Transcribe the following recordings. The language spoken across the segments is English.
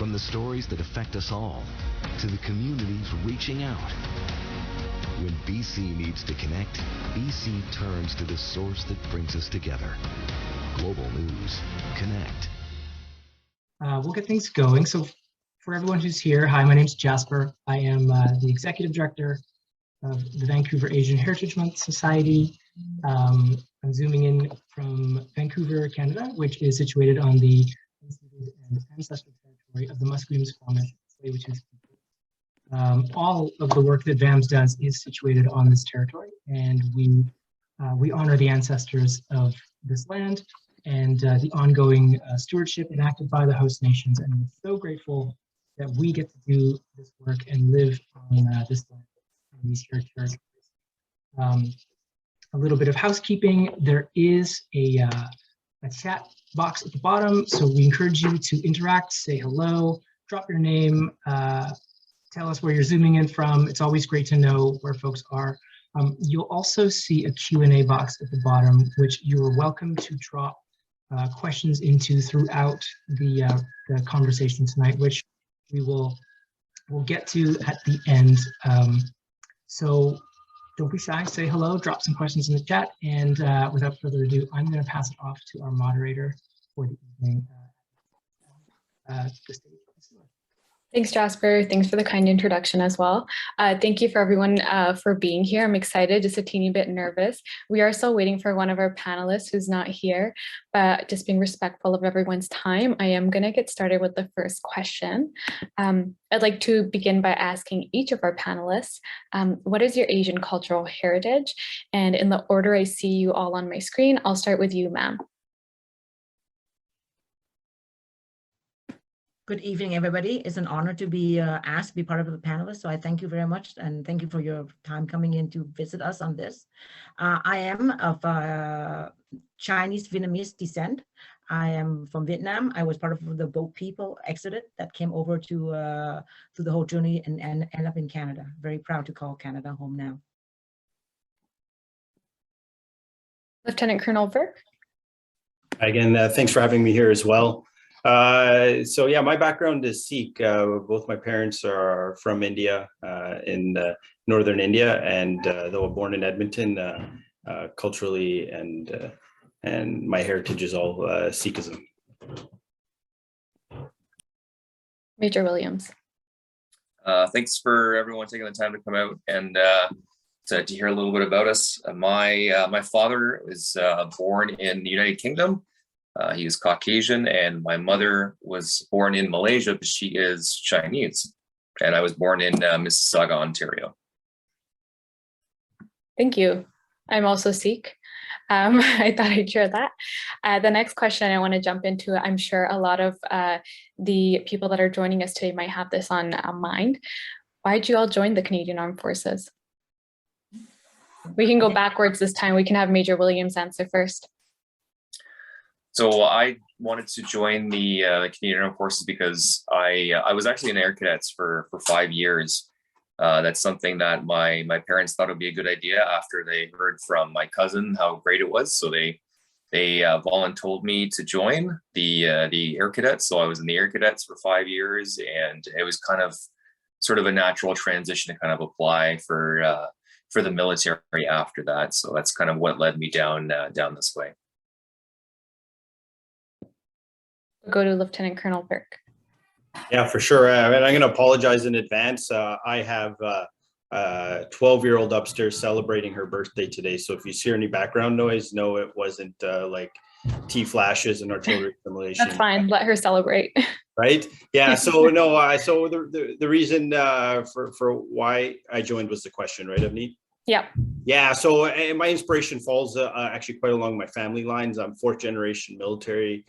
From the stories that affect us all, to the communities reaching out. When BC needs to connect, BC turns to the source that brings us together. Global News. Connect. We'll get things going. So for everyone who's here, hi, my name's Jasper. I am the Executive Director of the Vancouver Asian Heritage Month Society. I'm zooming in from Vancouver, Canada, which is situated on the ancestral territory of the Musqueam, Squamish, Tsleil-Waututh people. All of the work that VAMS does is situated on this territory, and we honor the ancestors of this land and the ongoing stewardship enacted by the host nations. And we're so grateful that we get to do this work and live on this land, in these here territories. A little bit of housekeeping. There is a chat box at the bottom, so we encourage you to interact, say hello, drop your name, tell us where you're zooming in from. It's always great to know where folks are. You'll also see a Q&A box at the bottom, which you are welcome to drop questions into throughout the conversation tonight, which we'll get to at the end. So don't be shy, say hello, drop some questions in the chat, and without further ado, I'm going to pass it off to our moderator for the evening. Thanks, Jasper. Thanks for the kind introduction as well. Thank you for everyone for being here. I'm excited, just a teeny bit nervous. We are still waiting for one of our panelists who's not here, but just being respectful of everyone's time, I am going to get started with the first question. I'd like to begin by asking each of our panelists, what is your Asian cultural heritage? And in the order I see you all on my screen, I'll start with you, ma'am. Good evening, everybody. It's an honor to be asked to be part of the panelists. So I thank you very much, and thank you for your time coming in to visit us on this. I am of Chinese Vietnamese descent. I am from Vietnam. I was part of the boat people exodus that came over to through the whole journey and end up in Canada. Very proud to call Canada home now. Lieutenant Colonel Burke. Again, thanks for having me here as well. So yeah, my background is Sikh. Both my parents are from India, in northern India, and though born in Edmonton, culturally and my heritage is all Sikhism. Major Williams. Thanks for everyone taking the time to come out and to hear a little bit about us. My father was born in the United Kingdom. He is Caucasian, and my mother was born in Malaysia, but she is Chinese. And I was born in Mississauga, Ontario. Thank you. I'm also Sikh. I thought I'd share that. The next question I want to jump into, I'm sure a lot of the people that are joining us today might have this on mind. Why did you all join the Canadian Armed Forces? We can go backwards this time. We can have Major Williams answer first. So I wanted to join the Canadian Armed Forces because I was actually in Air Cadets for 5 years. That's something that my parents thought would be a good idea after they heard from my cousin how great it was. So they volunteered me to join the Air Cadets. So I was in the Air Cadets for 5 years, and it was kind of sort of a natural transition to kind of apply for the military after that. So that's kind of what led me down this way. Go to Lieutenant Colonel Burke. Yeah, for sure. And I'm going to apologize in advance. I have a 12-year-old upstairs celebrating her birthday today. So if you hear any background noise, no, it wasn't like T-flashes and artillery simulation. That's fine. Let her celebrate. Right? Yeah. So no. So the reason for why I joined was the question, right, Avneet? Yeah. Yeah. So my inspiration falls actually quite along my family lines. I'm fourth generation military.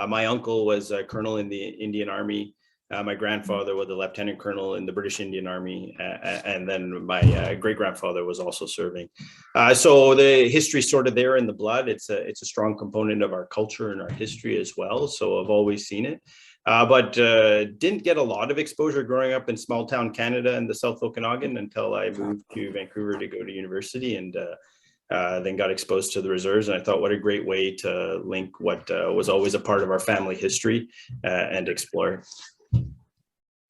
My uncle was a colonel in the Indian Army. My grandfather was a lieutenant colonel in the British Indian Army, and then my great-grandfather was also serving. So the history's sort of there in the blood. It's a strong component of our culture and our history as well. So I've always seen it, but didn't get a lot of exposure growing up in small town Canada in the South Okanagan until I moved to Vancouver to go to university, and then got exposed to the reserves. And I thought, what a great way to link what was always a part of our family history and explore.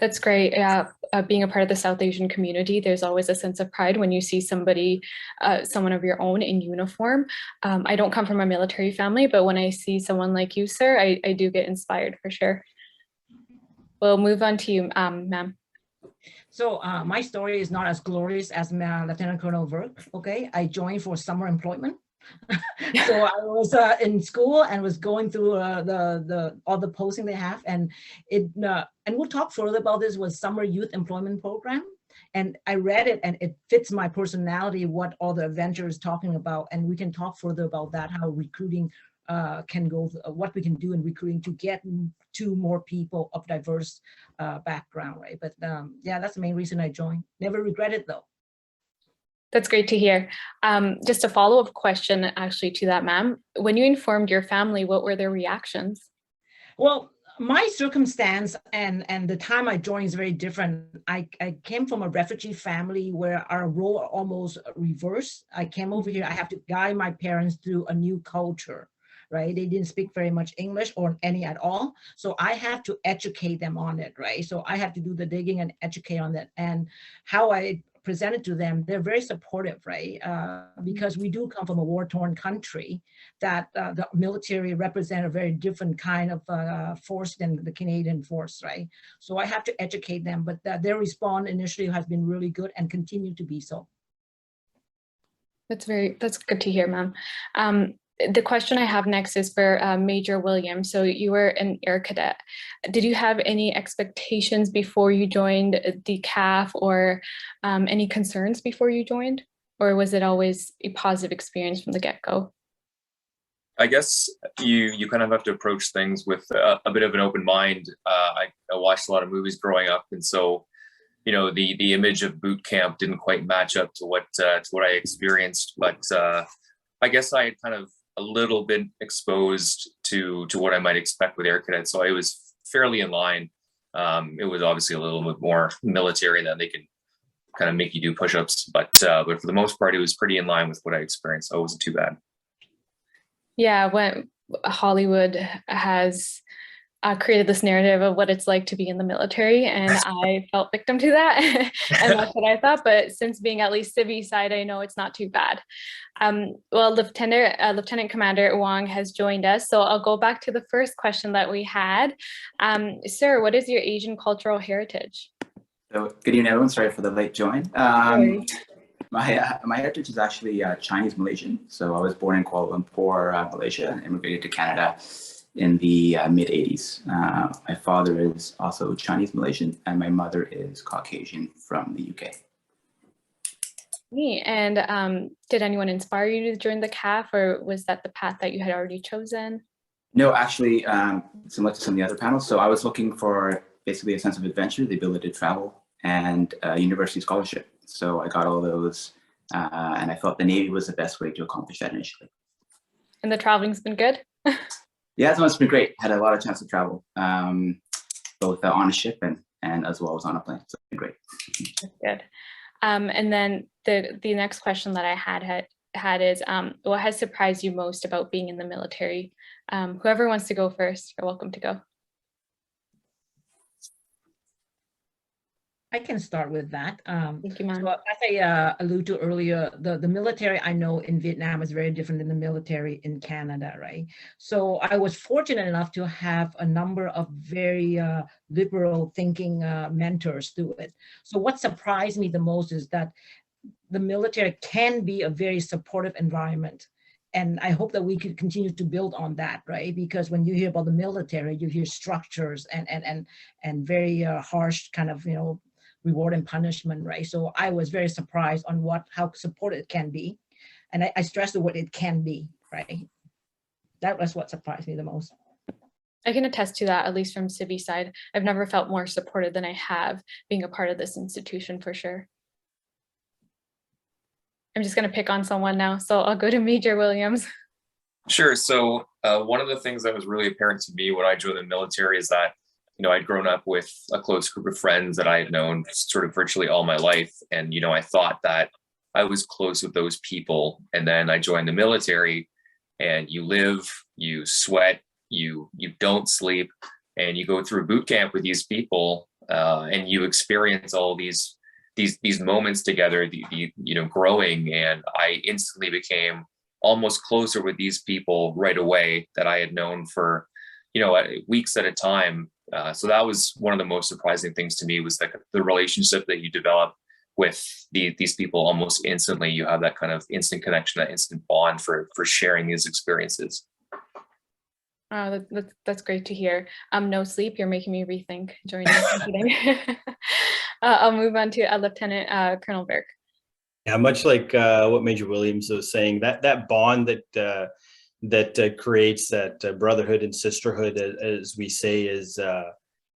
That's great. Yeah, being a part of the South Asian community, there's always a sense of pride when you see somebody, someone of your own in uniform. I don't come from a military family, but when I see someone like you, sir, I do get inspired for sure. We'll move on to you, ma'am. So my story is not as glorious as Lieutenant Colonel Burke. Okay, I joined for summer employment. So I was in school and was going through all the posting they have, and we'll talk further about this, was Summer Youth Employment Program. And I read it and it fits my personality, what all the adventure is talking about. And we can talk further about that, how recruiting can go, what we can do in recruiting to get to more people of diverse background, right? But yeah, that's the main reason I joined. Never regret it though. That's great to hear. Just a follow-up question actually to that, ma'am. When you informed your family, what were their reactions? Well, my circumstance and the time I joined is very different. I came from a refugee family where our role are almost reversed. I came over here, I have to guide my parents through a new culture, right? They didn't speak very much English or any at all. So I have to educate them on it, right? So I have to do the digging and educate on it. And how I presented to them, they're very supportive, right? Because we do come from a war-torn country, that the military represent a very different kind of force than the Canadian force, right? So I have to educate them, but their response initially has been really good and continue to be so. That's good to hear, ma'am. The question I have next is for Major Williams. So you were an air cadet. Did you have any expectations before you joined the CAF, or any concerns before you joined? Or was it always a positive experience from the get-go? I guess you kind of have to approach things with a bit of an open mind. I watched a lot of movies growing up, and so the image of boot camp didn't quite match up to what I experienced. But I guess I had kind of a little bit exposed to what I might expect with air cadets, so I was fairly in line. It was obviously a little bit more military, than they can kind of make you do push-ups, but for the most part, it was pretty in line with what I experienced, so it wasn't too bad. Yeah, when Hollywood has created this narrative of what it's like to be in the military, and I felt victim to that. And that's what I thought, but since being at least civvy side, I know it's not too bad. Well, Lieutenant Commander Wong has joined us, so I'll go back to the first question that we had. Sir, what is your Asian cultural heritage? So, good evening, everyone. Sorry for the late join. My heritage is actually Chinese Malaysian. So I was born in Kuala Lumpur, Malaysia, and immigrated to Canada in the mid 80s. My father is also Chinese Malaysian, and my mother is Caucasian from the UK. And did anyone inspire you to join the CAF, or was that the path that you had already chosen? No, actually, similar to some of the other panels. So I was looking for basically a sense of adventure, the ability to travel, and a university scholarship. So I got all those, and I felt the Navy was the best way to accomplish that initially. And the traveling's been good? Yeah, it's been great. Had a lot of chance to travel, both on a ship and as well as on a plane. So it's been great. That's good. And then the next question that I had is, what has surprised you most about being in the military? Whoever wants to go first, you're welcome to go. I can start with that. Thank you, ma'am. So as I alluded to earlier, the military I know in Vietnam is very different than the military in Canada, right? So I was fortunate enough to have a number of very liberal thinking mentors through it. So what surprised me the most is that the military can be a very supportive environment. And I hope that we could continue to build on that, right? Because when you hear about the military, you hear structures and very harsh kind of, reward and punishment, right? So I was very surprised on how supportive it can be. And I stress the word it can be, right? That was what surprised me the most. I can attest to that, at least from civvy side. I've never felt more supported than I have being a part of this institution, for sure. I'm just going to pick on someone now, so I'll go to Major Williams. Sure. So one of the things that was really apparent to me when I joined the military is that I'd grown up with a close group of friends that I had known sort of virtually all my life. And, I thought that I was close with those people. And then I joined the military, and you live, you sweat, you don't sleep, and you go through boot camp with these people and you experience all these moments together, growing. And I instantly became almost closer with these people right away that I had known for, weeks at a time. So that was one of the most surprising things to me, was like the relationship that you develop with these people almost instantly. You have that kind of instant connection, that instant bond for sharing these experiences. That's great to hear. No sleep, you're making me rethink joining this meeting. I'll move on to Lieutenant Colonel Burke. Yeah, much like what Major Williams was saying, that bond that creates that brotherhood and sisterhood, as we say, is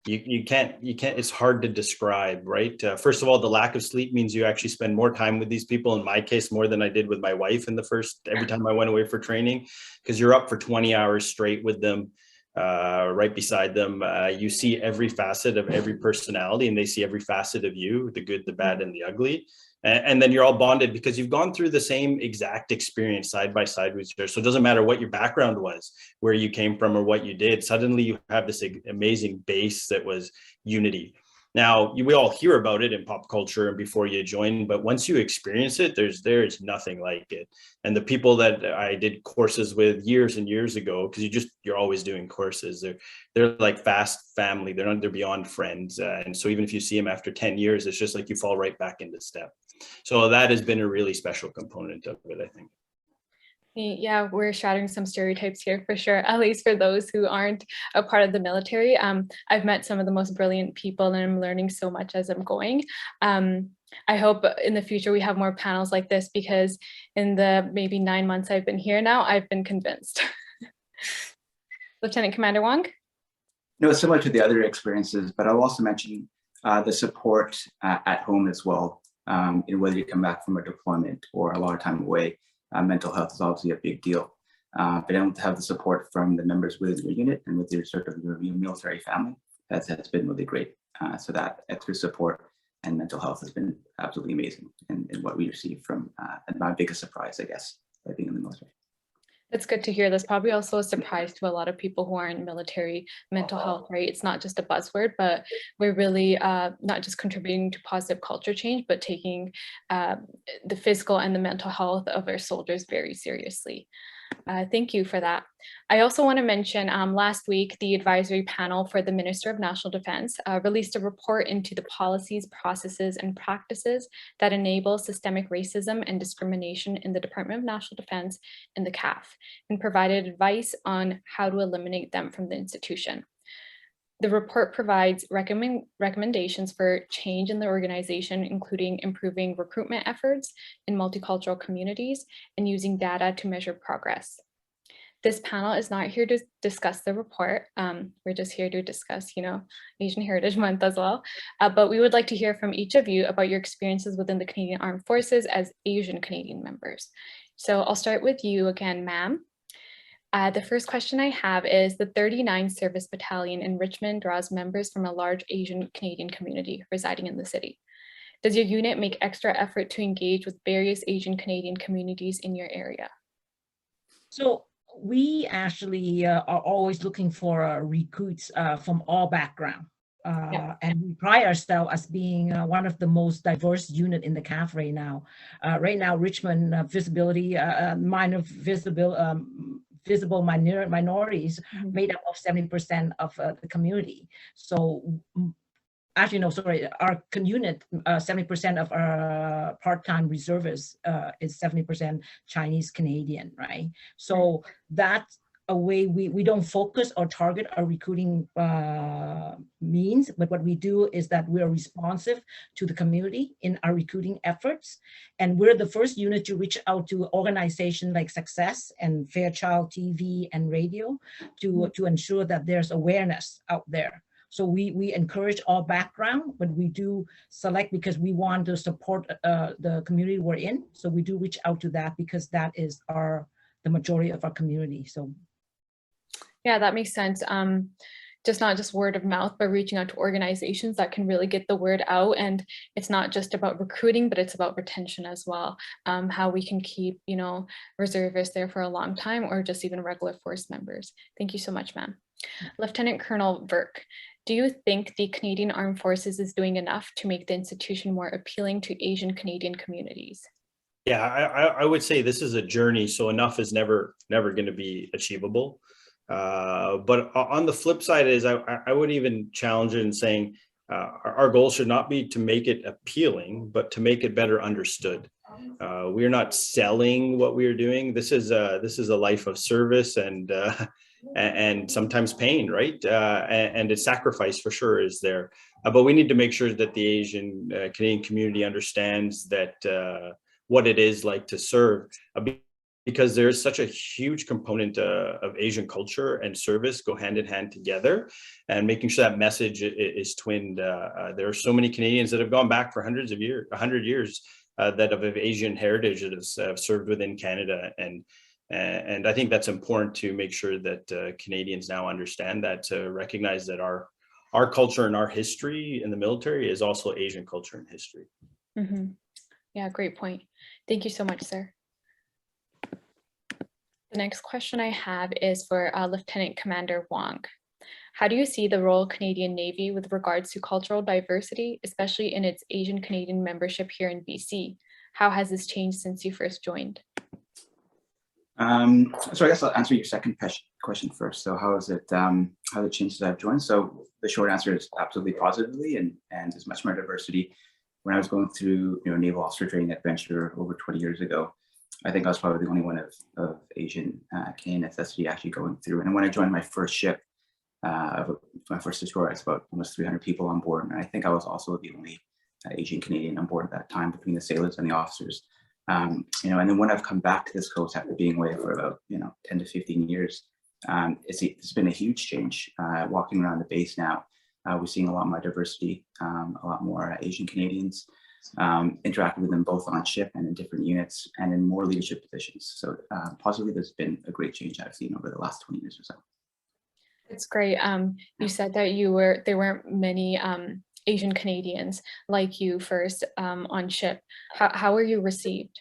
you can't, it's hard to describe, right? First of all, the lack of sleep means you actually spend more time with these people. In my case, more than I did with my wife every time I went away for training, because you're up for 20 hours straight with them, right beside them. You see every facet of every personality, and they see every facet of you, the good, the bad, and the ugly. And then you're all bonded because you've gone through the same exact experience side by side with each other. So it doesn't matter what your background was, where you came from, or what you did. Suddenly you have this amazing base that was unity. Now, we all hear about it in pop culture and before you join, but once you experience it, there's nothing like it. And the people that I did courses with years and years ago, because you're always doing courses, they're like fast family. They're beyond friends. And so even if you see them after 10 years, it's just like you fall right back into step. So that has been a really special component of it, I think. Yeah, we're shattering some stereotypes here for sure, at least for those who aren't a part of the military. I've met some of the most brilliant people, and I'm learning so much as I'm going. I hope in the future we have more panels like this, because in the maybe 9 months I've been here now, I've been convinced. Lieutenant Commander Wong? No, similar to the other experiences, but I'll also mention the support at home as well. Whether you come back from a deployment or a lot of time away, mental health is obviously a big deal. But able to have the support from the members within your unit and with your military family, that's been really great. So that extra support and mental health has been absolutely amazing, and what we receive from, and my biggest surprise, I guess, by being in the military. It's good to hear. That's probably also a surprise to a lot of people who aren't military. Mental health, right? It's not just a buzzword, but we're really not just contributing to positive culture change, but taking the physical and the mental health of our soldiers very seriously. Thank you for that. I also want to mention last week, the advisory panel for the Minister of National Defense released a report into the policies, processes, and practices that enable systemic racism and discrimination in the Department of National Defense and the CAF, and provided advice on how to eliminate them from the institution. The report provides recommendations for change in the organization, including improving recruitment efforts in multicultural communities and using data to measure progress. This panel is not here to discuss the report. We're just here to discuss, Asian Heritage Month as well. But we would like to hear from each of you about your experiences within the Canadian Armed Forces as Asian Canadian members. So I'll start with you again, ma'am. The first question I have is, the 39th Service Battalion in Richmond draws members from a large Asian Canadian community residing in the city. Does your unit make extra effort to engage with various Asian Canadian communities in your area? So we actually are always looking for recruits from all backgrounds. And we pride ourselves as being one of the most diverse unit in the CAF right now. Richmond visibility, visible minorities made up of 70% of the community. So actually, no, sorry, our unit, 70% of our part-time reservists is 70% Chinese Canadian, right? So that's a way we don't focus or target our recruiting means, but what we do is that we're responsive to the community in our recruiting efforts. And we're the first unit to reach out to organizations like Success and Fairchild TV and radio to ensure that there's awareness out there. So we encourage all background, but we do select because we want to support the community we're in. So we do reach out to that because that is the majority of our community. So. Yeah, that makes sense. Just not just word of mouth, but reaching out to organizations that can really get the word out. And it's not just about recruiting, but it's about retention as well. How we can keep, reservists there for a long time, or just even regular force members. Thank you so much, ma'am. Lieutenant Colonel Burke, do you think the Canadian Armed Forces is doing enough to make the institution more appealing to Asian Canadian communities? Yeah, I would say this is a journey, so enough is never going to be achievable. But on the flip side is I would even challenge it in saying our goal should not be to make it appealing, but to make it better understood. We are not selling what we are doing. This is a life of service and sometimes pain, right? And a sacrifice for sure is there. But we need to make sure that the Asian Canadian community understands that what it is like to serve, because there's such a huge component of Asian culture and service go hand in hand together, and making sure that message is twinned. There are so many Canadians that have gone back for 100 years that of Asian heritage that have served within Canada, and I think that's important to make sure that Canadians now understand that, to recognize that our culture and our history in the military is also Asian culture and history. Mm-hmm. Yeah, great point. Thank you so much, sir. The next question I have is for Lieutenant Commander Wong. How do you see the Royal Canadian Navy with regards to cultural diversity, especially in its Asian Canadian membership here in BC? How has this changed since you first joined? So I guess I'll answer your second question first. So how has it changed since I've joined? So the short answer is absolutely positively, and there's much more diversity. When I was going through naval officer training adventure over 20 years ago, I think I was probably the only one of Asian Canadian ethnicity actually going through. And when I joined my first ship, my first destroyer, it's about almost 300 people on board, and I think I was also the only Asian Canadian on board at that time between the sailors and the officers. And then when I've come back to this coast after being away for about 10 to 15 years, it's been a huge change. Walking around the base now, we're seeing a lot more diversity, a lot more Asian Canadians, interacting with them both on ship and in different units and in more leadership positions. So positively, there's been a great change I've seen over the last 20 years or so. That's great. You said that there weren't many Asian Canadians like you first on ship. How were you received?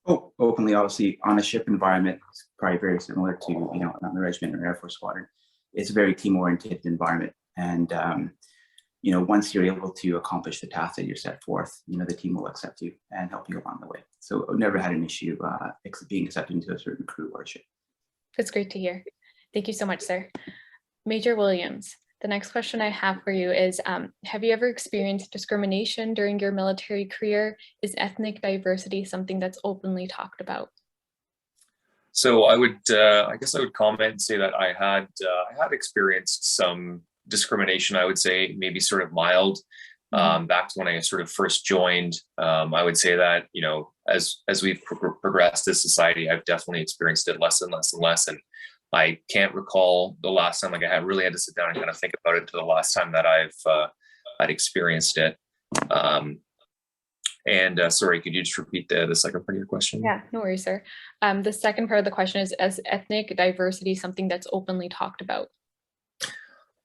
Oh, openly, obviously, on a ship environment, it's probably very similar to on the regiment or Air Force squadron. It's a very team-oriented environment, and once you're able to accomplish the task that you're set forth, the team will accept you and help you along the way. So I've never had an issue being accepted into a certain crew or ship. That's great to hear. Thank you so much, sir. Major Williams, the next question I have for you is, have you ever experienced discrimination during your military career? Is ethnic diversity something that's openly talked about? So I guess I would comment and say that I had experienced some discrimination, I would say maybe sort of mild, back to when I sort of first joined. I would say that, as we've progressed as society, I've definitely experienced it less and less and less. And I can't recall the last time, I really had to sit down and kind of think about it to the last time that I'd experienced it. Sorry, could you just repeat the second part of your question? Yeah, no worries, sir. The second part of the question is ethnic diversity something that's openly talked about?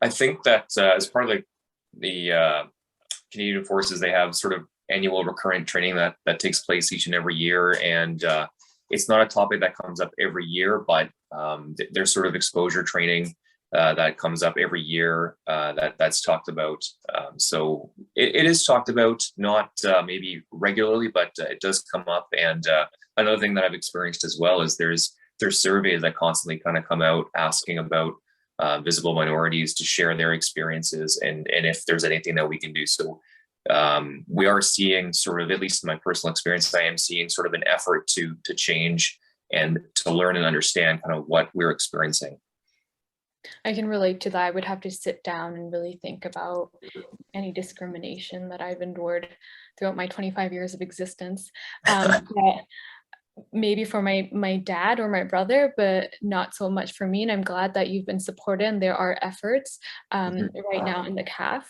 I think that as part of the Canadian Forces, they have sort of annual recurrent training that takes place each and every year. And it's not a topic that comes up every year, but there's sort of exposure training that comes up every year that's talked about. So it is talked about, not maybe regularly, but it does come up. And another thing that I've experienced as well is there's surveys that constantly kind of come out asking about visible minorities to share their experiences and if there's anything that we can do. So we are seeing sort of, at least in my personal experience, I am seeing sort of an effort to change and to learn and understand kind of what we're experiencing. I can relate to that. I would have to sit down and really think about any discrimination that I've endured throughout my 25 years of existence. Maybe for my dad or my brother, but not so much for me. And I'm glad that you've been supported and there are efforts right now in the CAF.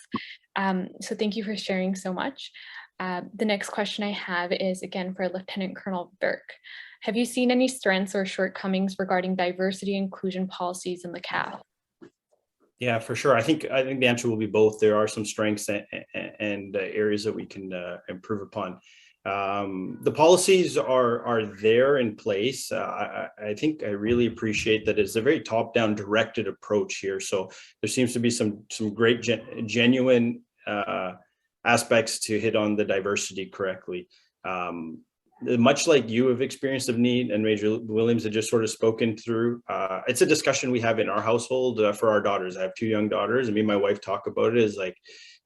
So thank you for sharing so much. The next question I have is again for Lieutenant Colonel Burke. Have you seen any strengths or shortcomings regarding diversity inclusion policies in the CAF? Yeah, for sure. I think the answer will be both. There are some strengths and areas that we can improve upon. The policies are there in place. I think I really appreciate that it's a very top-down directed approach here. So there seems to be some great genuine aspects to hit on the diversity correctly. Much like you have experienced, Avneet, and Major Williams had just sort of spoken through, it's a discussion we have in our household for our daughters. I have 2 young daughters, and me and my wife talk about it. Is like,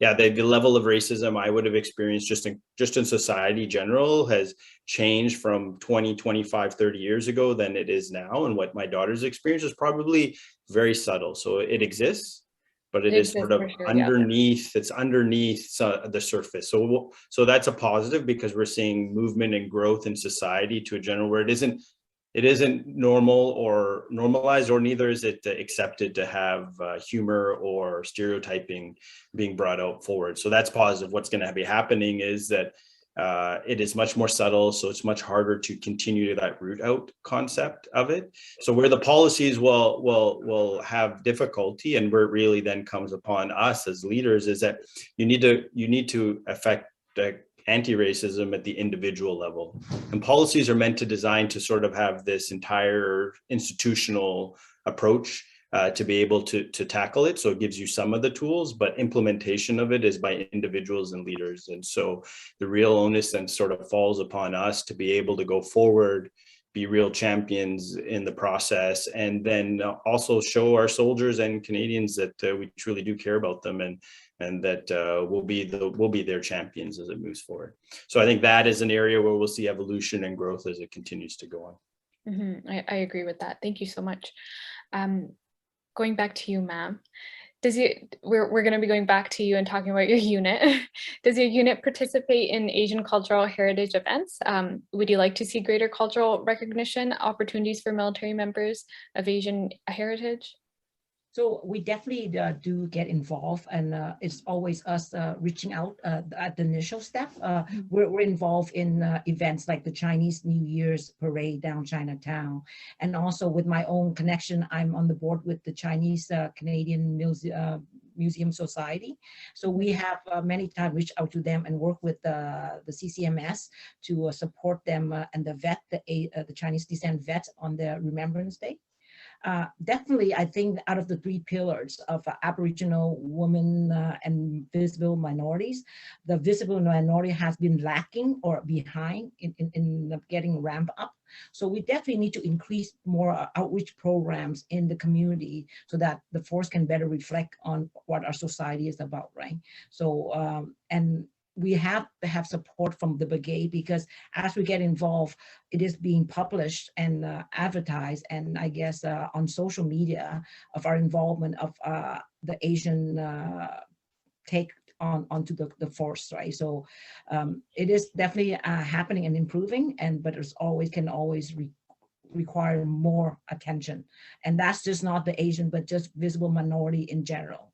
yeah, the level of racism I would have experienced just in society general has changed from 20, 25, 30 years ago than it is now. And what my daughter's experience is probably very subtle. So it exists, but it is sort of underneath, it's underneath the surface. So that's a positive, because we're seeing movement and growth in society to a general where it isn't normal or normalized, or neither is it accepted to have humor or stereotyping being brought out forward. So that's positive. What's going to be happening is that it is much more subtle, so it's much harder to continue to that root out concept of it. So where the policies will have difficulty, and where it really then comes upon us as leaders, is that you need to affect the anti-racism at the individual level. And policies are meant to design to sort of have this entire institutional approach to be able to tackle it. So it gives you some of the tools, but implementation of it is by individuals and leaders. And so the real onus then sort of falls upon us to be able to go forward, be real champions in the process, and then also show our soldiers and Canadians that we truly do care about them, and that we'll be their champions as it moves forward. So I think that is an area where we'll see evolution and growth as it continues to go on. I agree with that. Thank you so much. Going back to you, ma'am. We're going to be going back to you and talking about your unit. Does your unit participate in Asian cultural heritage events? Would you like to see greater cultural recognition opportunities for military members of Asian heritage? So we definitely do get involved, and it's always us reaching out at the initial step. We're involved in events like the Chinese New Year's parade down Chinatown. And also with my own connection, I'm on the board with the Chinese Canadian Museum Society. So we have many times reached out to them and work with the CCMS to support them and the Chinese descent vets on their Remembrance Day. Definitely, I think out of the 3 pillars of Aboriginal, women, and visible minorities, the visible minority has been lacking or behind in getting ramped up. So we definitely need to increase more outreach programs in the community so that the force can better reflect on what our society is about, right? So, and we have to have support from the brigade, because as we get involved, it is being published and advertised, and I guess on social media, of our involvement of the Asian take onto the force, right? So it is definitely happening and improving, but it's can always require more attention, and that's just not the Asian, but just visible minority in general.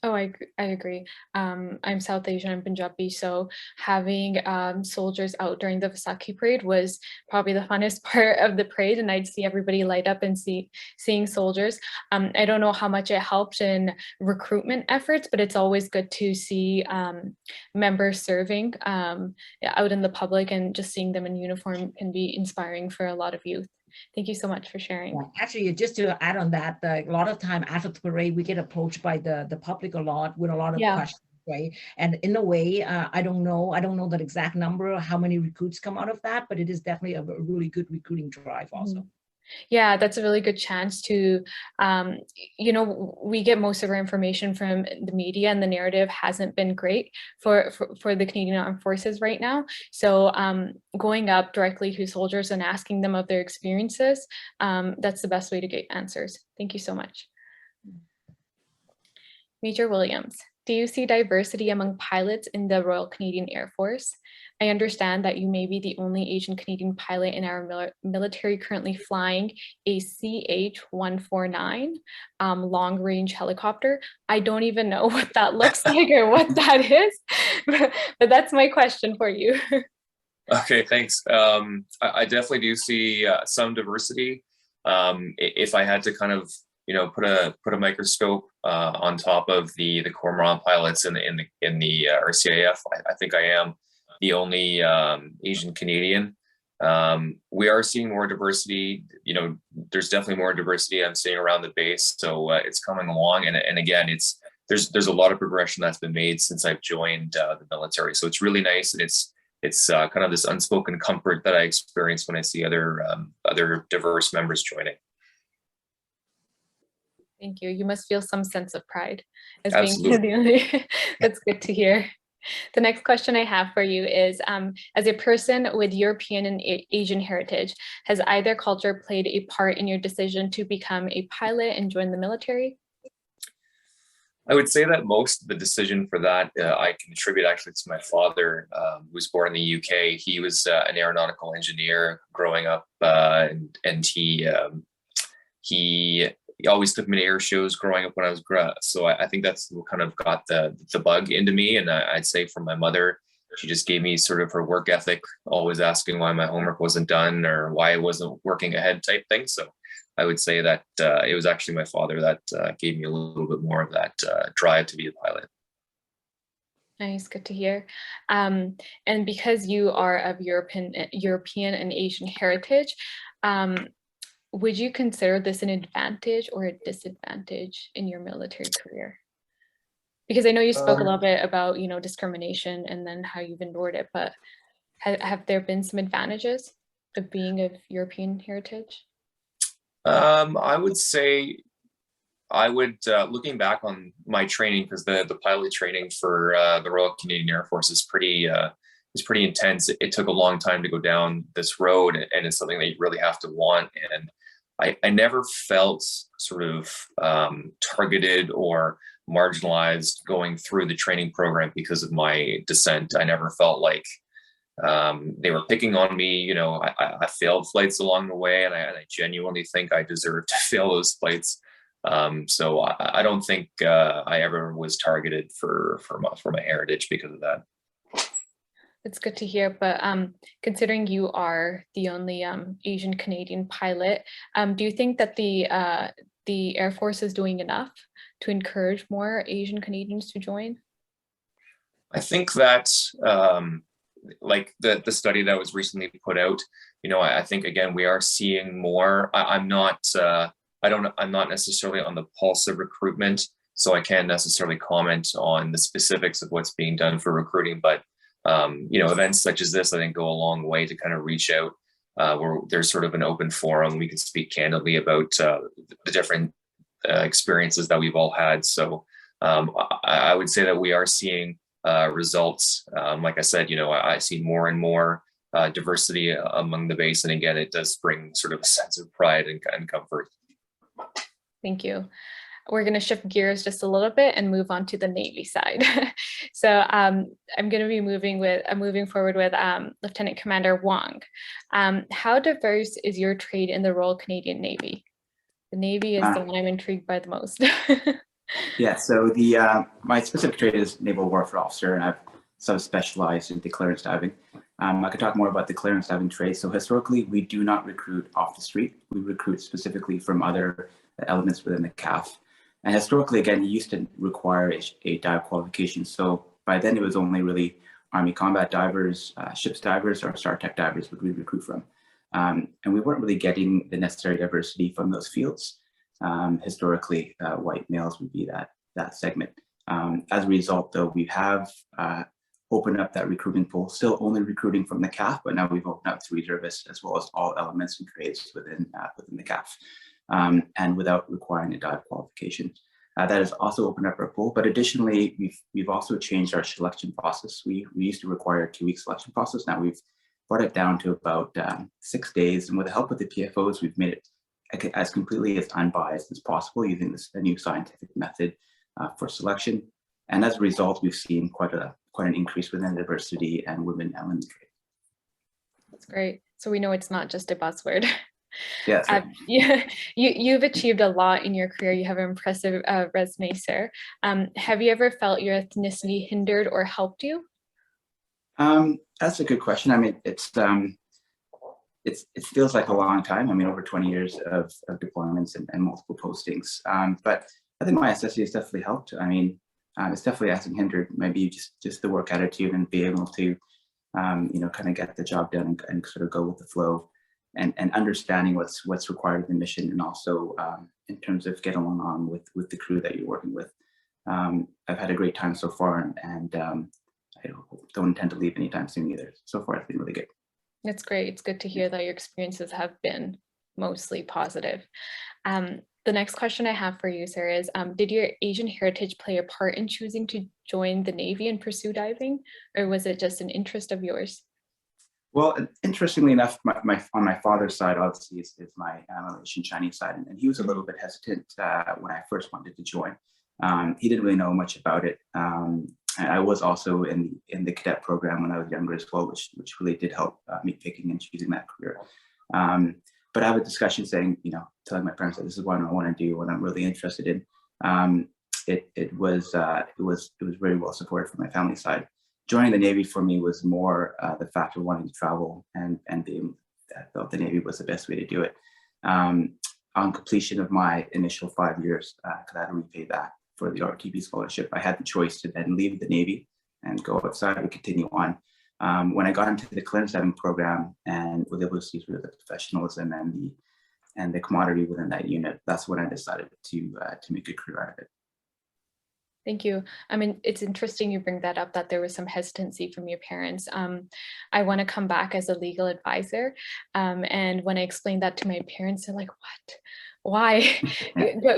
Oh, I agree. I'm South Asian, I'm Punjabi, so having soldiers out during the Vaisakhi parade was probably the funnest part of the parade, and I'd see everybody light up and seeing soldiers. I don't know how much it helped in recruitment efforts, but it's always good to see members serving out in the public, and just seeing them in uniform can be inspiring for a lot of youth. Thank you so much for sharing. Yeah, actually, just to add on that, a lot of time after the parade, we get approached by the public a lot with a lot of questions, right? And in a way, I don't know the exact number, how many recruits come out of that, but it is definitely a really good recruiting drive also. Yeah, that's a really good chance to, we get most of our information from the media, and the narrative hasn't been great for the Canadian Armed Forces right now. So going up directly to soldiers and asking them of their experiences, that's the best way to get answers. Thank you so much. Major Williams, do you see diversity among pilots in the Royal Canadian Air Force? I understand that you may be the only Asian Canadian pilot in our military currently flying a CH-149 long-range helicopter. I don't even know what that looks like or what that is, but that's my question for you. Okay, thanks. I definitely do see some diversity. If I had to kind of, put a microscope on top of the cormorant pilots in the RCAF, I think I am. the only Asian Canadian. We are seeing more diversity. You know, there's definitely more diversity I'm seeing around the base, so it's coming along. And again, there's a lot of progression that's been made since I've joined the military. So it's really nice, and it's kind of this unspoken comfort that I experience when I see other diverse members joining. Thank you. You must feel some sense of pride as Absolutely. being the only. That's good to hear. The next question I have for you is, as a person with European and Asian heritage, has either culture played a part in your decision to become a pilot and join the military? I would say that most of the decision for that I can attribute actually to my father, who was born in the UK. He was an aeronautical engineer growing up, and he always took me to air shows growing up when I was so I think that's what kind of got the bug into me. And I'd say from my mother, she just gave me sort of her work ethic, always asking why my homework wasn't done or why I wasn't working ahead type thing. So I would say that it was actually my father that gave me a little bit more of that drive to be a pilot. Nice, good to hear. And because you are of European and Asian heritage, would you consider this an advantage or a disadvantage in your military career? Because I know you spoke a little bit about, you know, discrimination and then how you've endured it, but have there been some advantages of being of European heritage? I would say looking back on my training, because the pilot training for the Royal Canadian Air Force is pretty intense. It took a long time to go down this road, and it's something that you really have to want. And I never felt sort of targeted or marginalized going through the training program because of my descent. I never felt like they were picking on me. You know, I failed flights along the way, and I genuinely think I deserve to fail those flights. So I don't think I ever was targeted for my heritage because of that. It's good to hear, but considering you are the only Asian Canadian pilot, do you think that the Air Force is doing enough to encourage more Asian Canadians to join? I think that like the study that was recently put out, you know, I think again we are seeing more. I'm not necessarily on the pulse of recruitment, so I can't necessarily comment on the specifics of what's being done for recruiting, but you know, events such as this, I think, go a long way to kind of reach out where there's sort of an open forum. We can speak candidly about the different experiences that we've all had. So I would say that we are seeing results. Like I said, you know, I see more and more diversity among the base. And again, it does bring sort of a sense of pride and comfort. Thank you. We're going to shift gears just a little bit and move on to the Navy side. So I'm going to be moving forward with Lieutenant Commander Wong. How diverse is your trade in the Royal Canadian Navy? The Navy is the one I'm intrigued by the most. Yeah, so my specific trade is naval warfare officer, and I've subspecialized into clearance diving. I could talk more about the clearance diving trade. So historically, we do not recruit off the street. We recruit specifically from other elements within the CAF. And historically, again, you used to require a dive qualification. So by then, it was only really Army combat divers, ships divers, or StarTech divers would we recruit from. And we weren't really getting the necessary diversity from those fields. Historically, white males would be that segment. As a result, though, we have opened up that recruitment pool, still only recruiting from the CAF, but now we've opened up to reservists as well as all elements and trades within the CAF. And without requiring a dive qualification. That has also opened up our pool, but additionally, we've also changed our selection process. We used to require a 2-week selection process. Now we've brought it down to about 6 days, and with the help of the PFOs, we've made it as completely as unbiased as possible using a new scientific method for selection. And as a result, we've seen quite an increase within diversity and women in the trade. That's great. So we know it's not just a buzzword. Yes. You've achieved a lot in your career. You have an impressive resume, sir. Have you ever felt your ethnicity hindered or helped you? That's a good question. I mean, it feels like a long time. I mean, over 20 years of deployments and multiple postings. But I think my necessity has definitely helped. I mean, it's definitely hasn't hindered. Maybe just the work attitude and be able to kind of get the job done and sort of go with the flow, and understanding what's required of the mission, and also in terms of getting along with the crew that you're working with. I've had a great time so far, and I don't intend to leave anytime soon either. So far, it's been really good. That's great. It's good to hear that your experiences have been mostly positive. The next question I have for you, Sarah, is did your Asian heritage play a part in choosing to join the Navy and pursue diving, or was it just an interest of yours? Well, interestingly enough, on my father's side, obviously, is my Malaysian Chinese side, and he was a little bit hesitant when I first wanted to join. He didn't really know much about it. I was also in the cadet program when I was younger as well, which really did help me picking and choosing that career. But I have a discussion saying, telling my parents that this is what I want to do, what I'm really interested in. It was very well supported from my family side. Joining the Navy for me was more the fact of wanting to travel, and I felt the Navy was the best way to do it. On completion of my initial 5 years, because I had to repay back for the RTP scholarship, I had the choice to then leave the Navy and go outside or continue on. When I got into the clearance diving program and was able to see through the professionalism and the camaraderie within that unit, that's when I decided to make a career out of it. Thank you. I mean, it's interesting you bring that up, that there was some hesitancy from your parents. I want to come back as a legal advisor. And when I explained that to my parents, they're like, what? Why?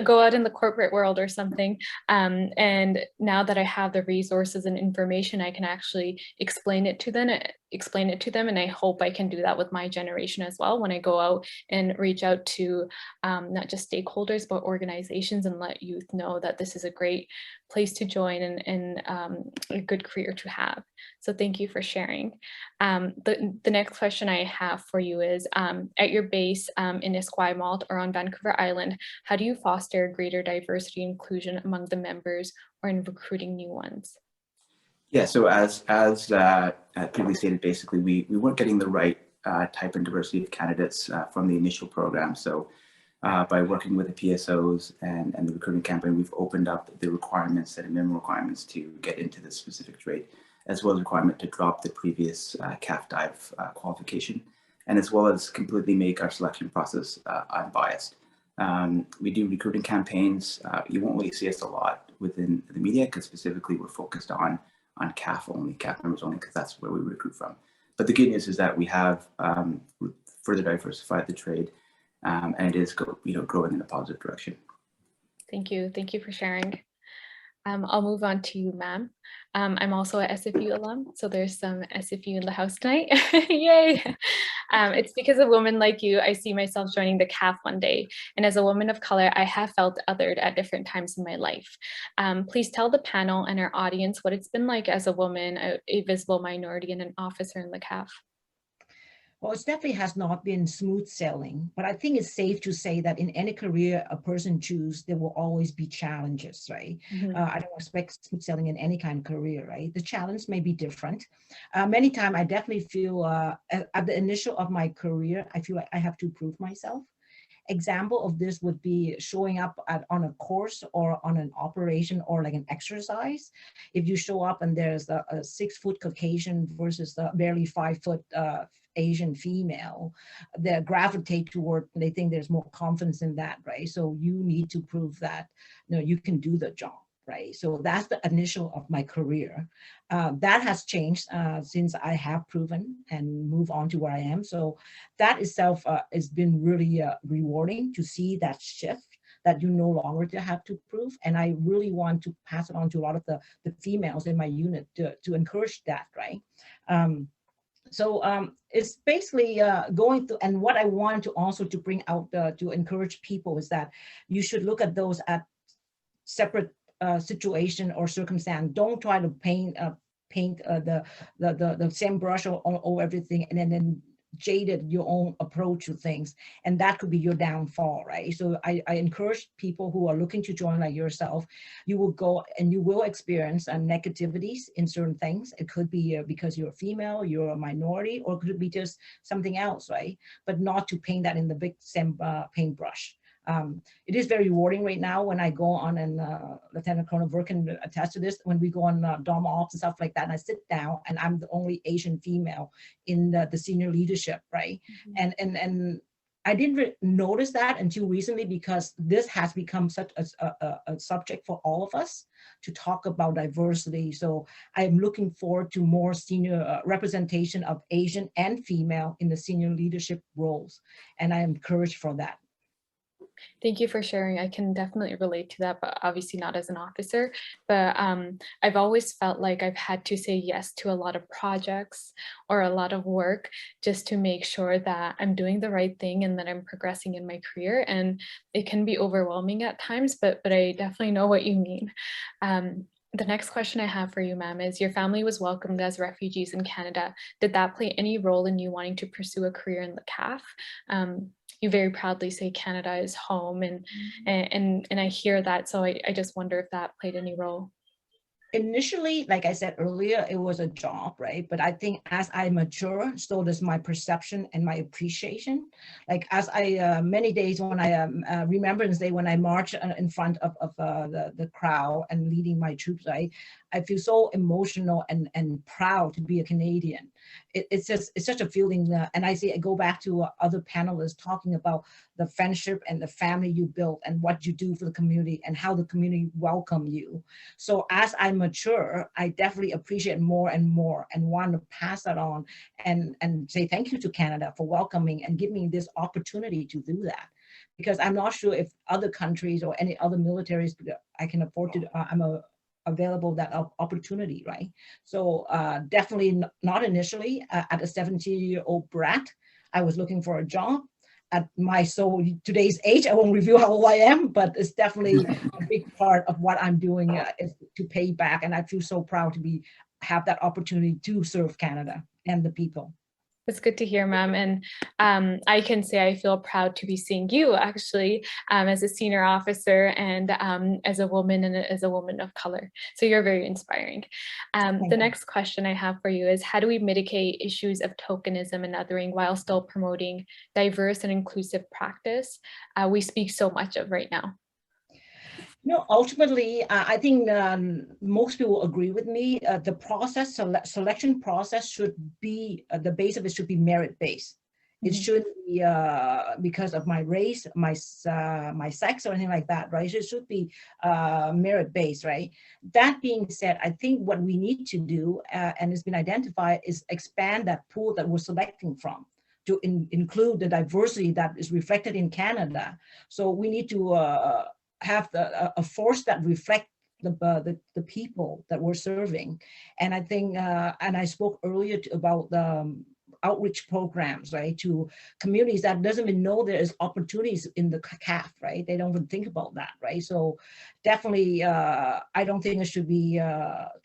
Go out in the corporate world or something. And now that I have the resources and information, I can actually explain it to them. And I hope I can do that with my generation as well, when I go out and reach out to not just stakeholders, but organizations, and let youth know that this is a great place to join and a good career to have. So thank you for sharing. The next question I have for you is, at your base in Esquimalt or on Vancouver Island, how do you foster greater diversity and inclusion among the members or in recruiting new ones? Yeah, so as previously stated, basically we weren't getting the right type and diversity of candidates from the initial program. So by working with the PSOs and the recruiting campaign, we've opened up the requirements, and minimum requirements to get into this specific trade, as well as requirement to drop the previous CAF dive qualification, and as well as completely make our selection process unbiased. We do recruiting campaigns. You won't really see us a lot within the media, because specifically we're focused on CAF only, CAF members only, because that's where we recruit from. But the good news is that we have further diversified the trade, and it is growing in a positive direction. Thank you. Thank you for sharing. I'll move on to you, ma'am. I'm also a SFU alum, so there's some SFU in the house tonight. Yay! It's because of women like you, I see myself joining the CAF one day. And as a woman of color, I have felt othered at different times in my life. Please tell the panel and our audience what it's been like as a woman, a visible minority, and an officer in the CAF. Well, it definitely has not been smooth sailing, but I think it's safe to say that in any career a person chooses, there will always be challenges, right? Mm-hmm. I don't expect smooth sailing in any kind of career, right? The challenge may be different. Many times I definitely feel at the initial of my career, I feel like I have to prove myself. Example of this would be showing up on a course or on an operation or like an exercise. If you show up and there's a 6-foot Caucasian versus a barely 5-foot Asian female, they gravitate toward, they think there's more confidence in that, right? So you need to prove that, you can do the job, right? So that's the initial of my career. That has changed since I have proven and move on to where I am. So that itself has been really rewarding to see that shift, that you no longer have to prove. And I really want to pass it on to a lot of the females in my unit to encourage that, right? So it's basically going through, and what I want to also to bring out to encourage people is that you should look at those at separate situation or circumstance. Don't try to paint the same brush over everything, and then jaded your own approach to things, and that could be your downfall, right? So I encourage people who are looking to join like yourself. You will go and you will experience negativities in certain things. It could be because you're a female, you're a minority, or it could be just something else, right? But not to paint that in the big same paintbrush. it is very rewarding right now when I go on, and Lieutenant Colonel Burke can attest to this, when we go on Dom Ops and stuff like that, and I sit down and I'm the only Asian female in the senior leadership, right? And I didn't notice that until recently, because this has become such a subject for all of us to talk about diversity. So I'm looking forward to more senior representation of Asian and female in the senior leadership roles. And I am encouraged for that. Thank you for sharing. I can definitely relate to that, but obviously not as an officer. But I've always felt like I've had to say yes to a lot of projects or a lot of work just to make sure that I'm doing the right thing and that I'm progressing in my career. And it can be overwhelming at times, but I definitely know what you mean. The next question I have for you, ma'am, is your family was welcomed as refugees in Canada. Did that play any role in you wanting to pursue a career in the CAF? You very proudly say Canada is home, and I hear that, so I just wonder if that played any role. Initially, like I said earlier, it was a job, right? But I think as I mature, so does my perception and my appreciation. Like as I, many days when I, Remembrance Day, when I march in front of the crowd and leading my troops, right? I feel so emotional and proud to be a Canadian. It's such a feeling, and I go back to other panelists talking about the friendship and the family you built and what you do for the community and how the community welcome you. So as I mature, I definitely appreciate more and more and want to pass that on and say thank you to Canada for welcoming and giving me this opportunity to do that. Because I'm not sure if other countries or any other militaries I can afford to, available that opportunity, right? So definitely not initially. At a 17-year-old brat, I was looking for a job. At my today's age, I won't reveal how old I am, but it's definitely a big part of what I'm doing is to pay back, and I feel so proud to have that opportunity to serve Canada and the people. It's good to hear, ma'am. And I can say I feel proud to be seeing you actually as a senior officer and as a woman and as a woman of color. So you're very inspiring. The next question I have for you is, how do we mitigate issues of tokenism and othering while still promoting diverse and inclusive practice we speak so much of right now? No, ultimately, I think most people agree with me. The process, selection process should be, the base of it should be merit-based. It shouldn't be because of my race, my sex, or anything like that, right? It should be merit-based, right? That being said, I think what we need to do, and it's been identified, is expand that pool that we're selecting from to include the diversity that is reflected in Canada. So we need to have a force that reflect the people that we're serving. And I think, and I spoke earlier about the outreach programs, right, to communities that doesn't even know there is opportunities in the CAF, right? They don't even think about that, right? So definitely, I don't think it should be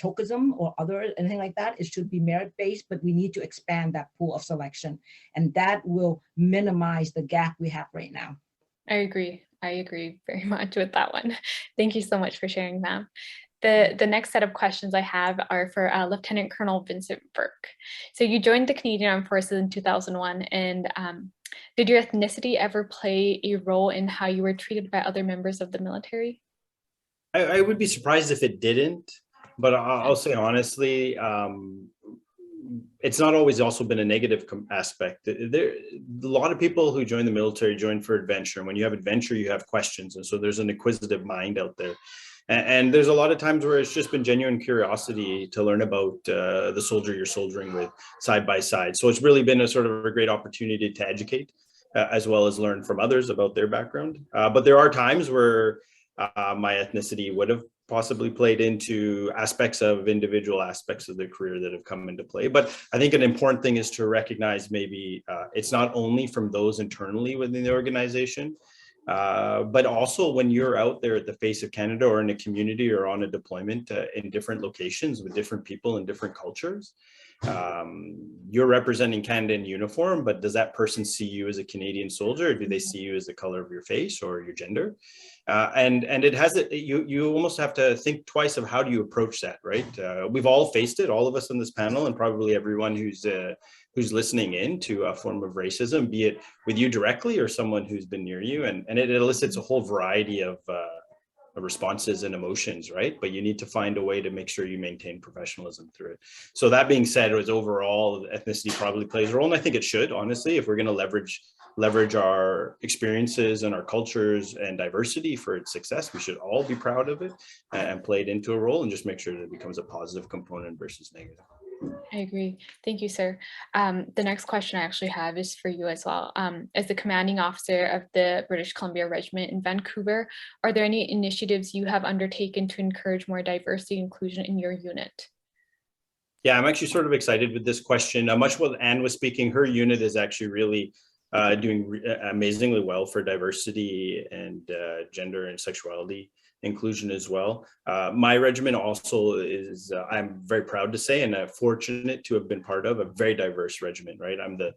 tokenism or anything like that. It should be merit-based, but we need to expand that pool of selection, and that will minimize the gap we have right now. I agree. I agree very much with that one. Thank you so much for sharing, ma'am. The next set of questions I have are for Lieutenant Colonel Vincent Burke. So you joined the Canadian Armed Forces in 2001, and did your ethnicity ever play a role in how you were treated by other members of the military? I would be surprised if it didn't, but I'll say honestly, it's not always also been a negative aspect. A lot of people who join the military join for adventure. And when you have adventure, you have questions. And so there's an inquisitive mind out there. And there's a lot of times where it's just been genuine curiosity to learn about the soldier you're soldiering with side by side. So it's really been a sort of a great opportunity to educate as well as learn from others about their background. But there are times where my ethnicity would have possibly played into individual aspects of the career that have come into play. But I think an important thing is to recognize maybe it's not only from those internally within the organization, but also when you're out there at the face of Canada or in a community or on a deployment in different locations with different people and different cultures, you're representing Canada in uniform, but does that person see you as a Canadian soldier, or do they see you as the color of your face or your gender? And it has it. You almost have to think twice of how do you approach that, right? We've all faced it, all of us on this panel, and probably everyone who's listening in to a form of racism, be it with you directly or someone who's been near you, and it elicits a whole variety of responses and emotions, right? But you need to find a way to make sure you maintain professionalism through it. So that being said, it was overall ethnicity probably plays a role, and I think it should, honestly, if we're going to leverage our experiences and our cultures and diversity for its success, we should all be proud of it and play it into a role, and just make sure that it becomes a positive component versus negative. I agree. Thank you, sir. The next question I actually have is for you as well. As the commanding officer of the British Columbia Regiment in Vancouver, are there any initiatives you have undertaken to encourage more diversity and inclusion in your unit? Yeah, I'm actually sort of excited with this question. Much while Anne was speaking, her unit is actually really doing amazingly well for diversity and gender and sexuality inclusion as well. My regiment also is, I'm very proud to say, and fortunate to have been part of a very diverse regiment, right? I'm the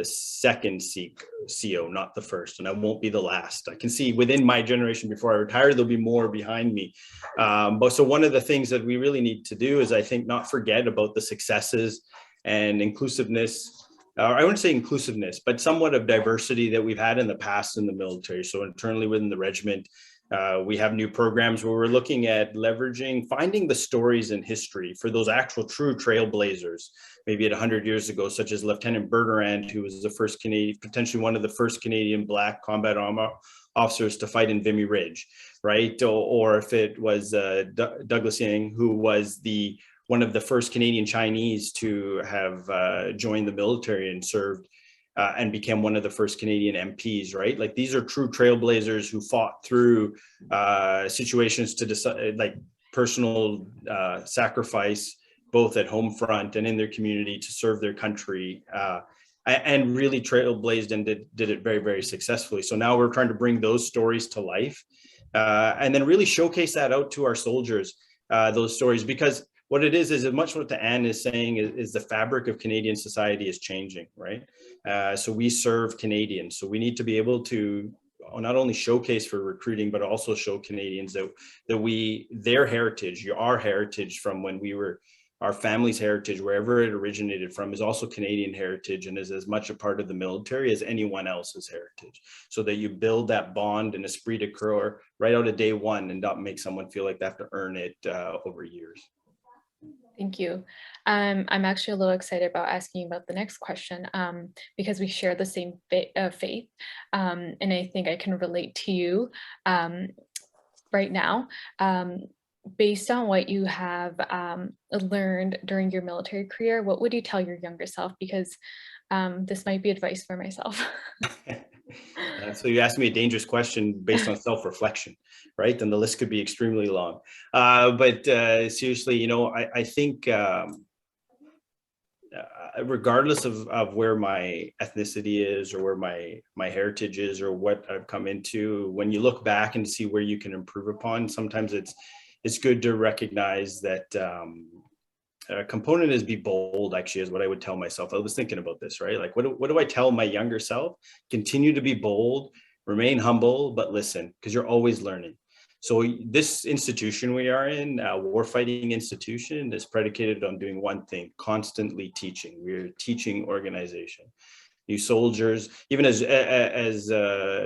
second CO, not the first, and I won't be the last. I can see within my generation before I retire, there'll be more behind me. But so one of the things that we really need to do is, I think, not forget about the successes and inclusiveness. I wouldn't say inclusiveness, but somewhat of diversity that we've had in the past in the military. So internally within the regiment, we have new programs where we're looking at finding the stories in history for those actual true trailblazers, maybe at 100 years ago, such as Lieutenant Bertrand, who was the first Canadian, potentially one of the first Canadian Black combat armor officers to fight in Vimy Ridge, right? Or if it was Douglas Yang, who was one of the first Canadian Chinese to have joined the military and served and became one of the first Canadian MPs, right? Like, these are true trailblazers who fought through situations to decide, like personal sacrifice, both at home front and in their community to serve their country, and really trailblazed and did it very, very successfully. So now we're trying to bring those stories to life and then really showcase that out to our soldiers, those stories, because what it is much what Anne is saying is the fabric of Canadian society is changing, right? So we serve Canadians. So we need to be able to not only showcase for recruiting, but also show Canadians that their heritage, our heritage from when we were, our family's heritage, wherever it originated from, is also Canadian heritage and is as much a part of the military as anyone else's heritage. So that you build that bond and esprit de corps right out of day one and not make someone feel like they have to earn it over years. Thank you. I'm actually a little excited about asking about the next question because we share the same faith, and I think I can relate to you right now. Based on what you have learned during your military career, what would you tell your younger self? Because this might be advice for myself. So you asked me a dangerous question based on self-reflection, right? And the list could be extremely long. But seriously, I think regardless of where my ethnicity is or where my heritage is or what I've come into, when you look back and see where you can improve upon, sometimes it's good to recognize that a component is be bold, actually, is what I would tell myself. I was thinking about this, right? Like, what do I tell my younger self? Continue to be bold, remain humble, but listen, because you're always learning. So this institution we are in, warfighting institution, is predicated on doing one thing: constantly teaching. We're a teaching organization. You soldiers, even as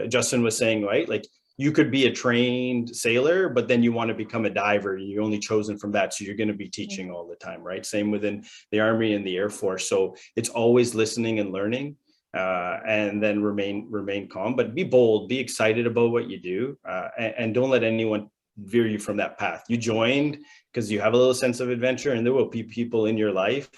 Justin was saying, right? Like, you could be a trained sailor, but then you want to become a diver. You're only chosen from that. So you're going to be teaching all the time, right? Same within the Army and the Air Force. So it's always listening and learning, and then remain calm, but be bold, be excited about what you do, and don't let anyone veer you from that path. You joined because you have a little sense of adventure, and there will be people in your life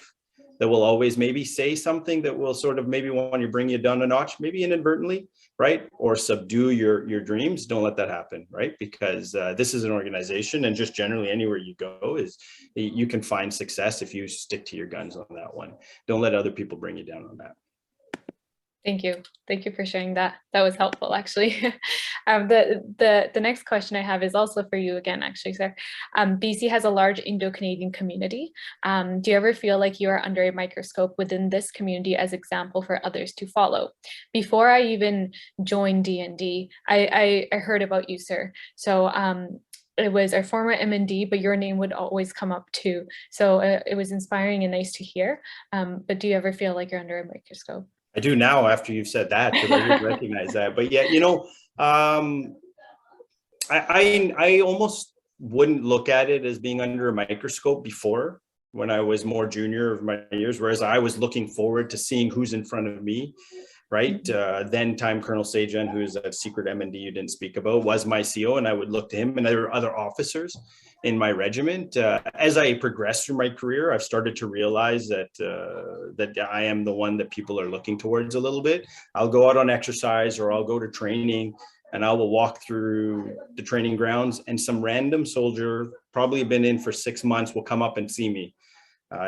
that will always maybe say something that will sort of maybe want to bring you down a notch, maybe inadvertently, right? Or subdue your dreams. Don't let that happen, right? Because this is an organization, and just generally anywhere you go, is you can find success if you stick to your guns on that one. Don't let other people bring you down on that. Thank you. Thank you for sharing that. That was helpful, actually. The next question I have is also for you again, actually, sir. BC has a large Indo-Canadian community. Do you ever feel like you are under a microscope within this community as example for others to follow? Before I even joined D&D, I heard about you, sir. So it was our former MND, but your name would always come up too. So it was inspiring and nice to hear. But do you ever feel like you're under a microscope? I do now after you've said that, because I didn't recognize that. But yeah, you know, I almost wouldn't look at it as being under a microscope before, when I was more junior of my years, whereas I was looking forward to seeing who's in front of me, right? Then time Colonel Sajan, who's a secret MND you didn't speak about, was my CO, and I would look to him, and there were other officers in my regiment. As I progressed through my career, I've started to realize that that I am the one that people are looking towards a little bit. I'll go out on exercise, or I'll go to training, and I will walk through the training grounds, and some random soldier, probably been in for 6 months, will come up and see me.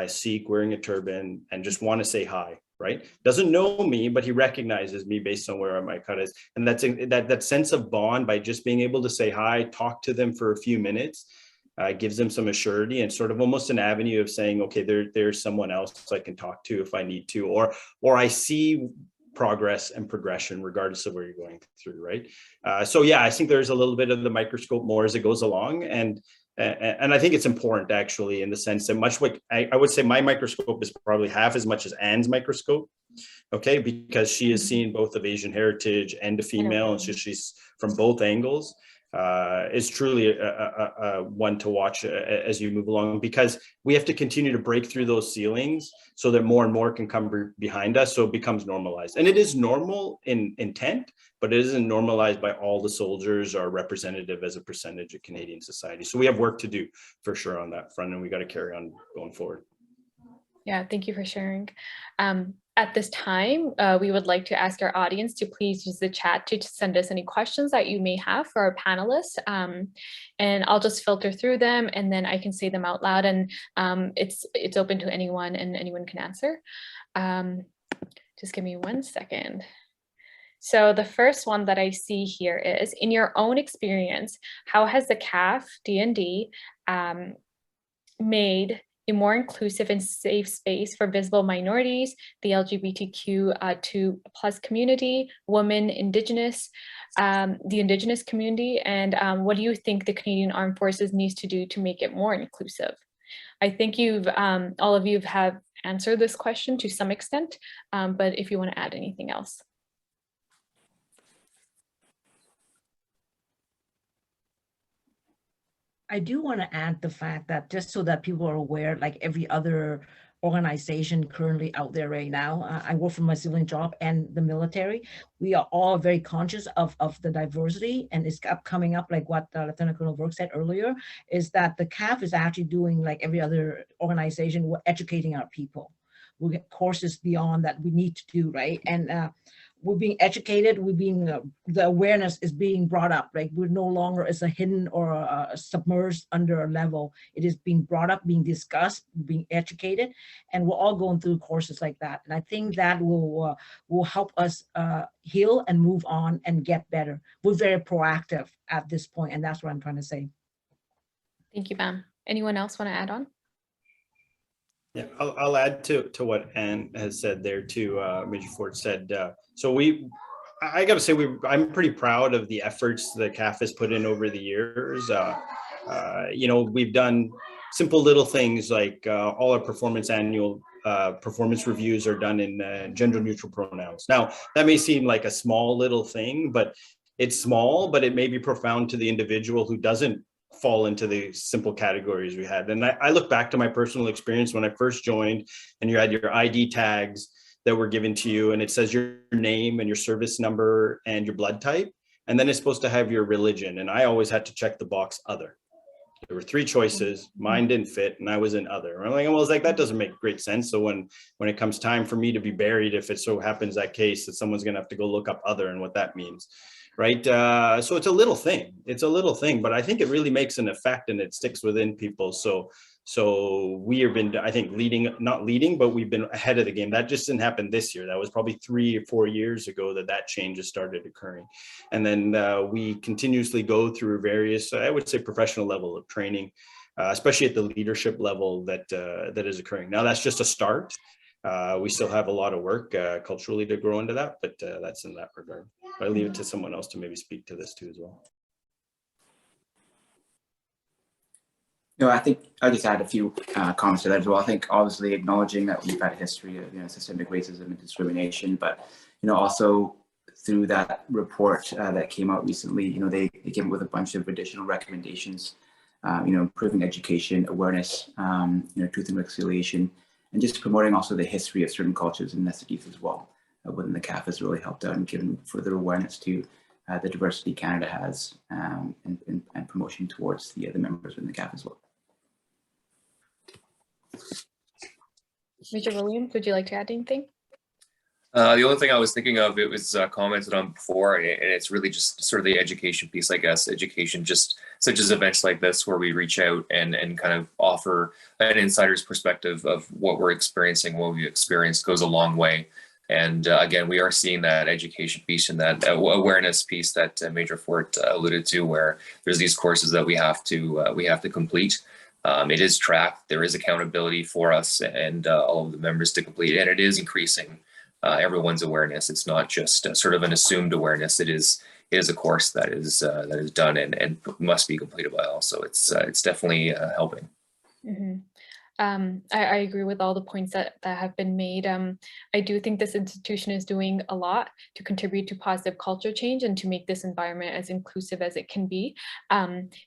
Sikh, wearing a turban, and just want to say hi, right? Doesn't know me, but he recognizes me based on where my cut is. And that's that sense of bond, by just being able to say hi, talk to them for a few minutes, gives them some assurity, and sort of almost an avenue of saying, okay, there's someone else I can talk to if I need to, or I see progress and progression regardless of where you're going through, right? So yeah, I think there's a little bit of the microscope more as it goes along, and I think it's important, actually, in the sense that, much like I would say my microscope is probably half as much as Anne's microscope, okay, because she is seeing both of Asian heritage and a female, and she's from both angles. Is truly a one to watch as you move along, because we have to continue to break through those ceilings so that more and more can come behind us, so it becomes normalized. And it is normal in intent, but it isn't normalized by all the soldiers or representative as a percentage of Canadian society. So we have work to do for sure on that front, and we got to carry on going forward. Yeah, thank you for sharing. At this time, we would like to ask our audience to please use the chat to send us any questions that you may have for our panelists. And I'll just filter through them, and then I can say them out loud, and it's open to anyone, and anyone can answer. Just give me 1 second. So the first one that I see here is, in your own experience, how has the CAF D&D made a more inclusive and safe space for visible minorities, the LGBTQ2+ community, women, Indigenous, the Indigenous community, and what do you think the Canadian Armed Forces needs to do to make it more inclusive? I think all of you have answered this question to some extent, but if you want to add anything else. I do want to add the fact that, just so that people are aware, like every other organization currently out there right now, I work for my civilian job and the military, we are all very conscious of the diversity, and it's coming up, like what Lieutenant Colonel Burke said earlier, is that the CAF is actually doing, like every other organization, we're educating our people. We get courses beyond that we need to do, right? And we're being educated, the awareness is being brought up, right? We're no longer as a hidden or a submerged under a level. It is being brought up, being discussed, being educated, and we're all going through courses like that. And I think that will help us heal and move on and get better. We're very proactive at this point, and that's what I'm trying to say. Thank you, ma'am. Anyone else want to add on? Yeah, I'll add to what Anne has said there too. Major Ford said, so I got to say, I'm pretty proud of the efforts the CAF has put in over the years. You know, we've done simple little things like all our annual performance reviews are done in gender neutral pronouns. Now, that may seem like a small little thing, but it's small, but it may be profound to the individual who doesn't fall into the simple categories we had. And I look back to my personal experience when I first joined, and you had your ID tags that were given to you, and it says your name and your service number and your blood type, and then it's supposed to have your religion, and I always had to check the box other. There were 3 choices, mine didn't fit, and I was in other. I'm like, well, it's like, that doesn't make great sense. So when it comes time for me to be buried, if it so happens that case, that someone's gonna have to go look up other and what that means, right? So it's a little thing, but I think it really makes an effect, and it sticks within people. So So we have been, I think, not leading, but we've been ahead of the game. That just didn't happen this year. That was probably 3 or 4 years ago that change has started occurring. And then we continuously go through various, I would say, professional level of training, especially at the leadership level that is occurring. Now, that's just a start. We still have a lot of work culturally to grow into that, but that's in that regard. I leave it to someone else to maybe speak to this too as well. No, I think I just add a few comments to that as well. I think obviously acknowledging that we've had a history of systemic racism and discrimination, but also through that report that came out recently, they came up with a bunch of additional recommendations, improving education, awareness, truth and reconciliation, and just promoting also the history of certain cultures and ethnicities as well within the CAF has really helped out and given further awareness to the diversity Canada has and promotion towards the members within the CAF as well. Mr. Williams, would you like to add anything? The only thing I was thinking of, it was commented on before, and it's really just sort of the education piece, I guess. Education, just such as events like this where we reach out and kind of offer an insider's perspective of what we're experiencing, what we've experienced, goes a long way. And again, we are seeing that education piece and that awareness piece that Major Fort alluded to, where there's these courses that we have to complete. It is tracked. There is accountability for us and all of the members to complete, and it is increasing everyone's awareness. It's not just sort of an assumed awareness. It is a course that is done and must be completed by all. So it's definitely helping. Mm-hmm. I agree with all the points that have been made. I do think this institution is doing a lot to contribute to positive culture change and to make this environment as inclusive as it can be.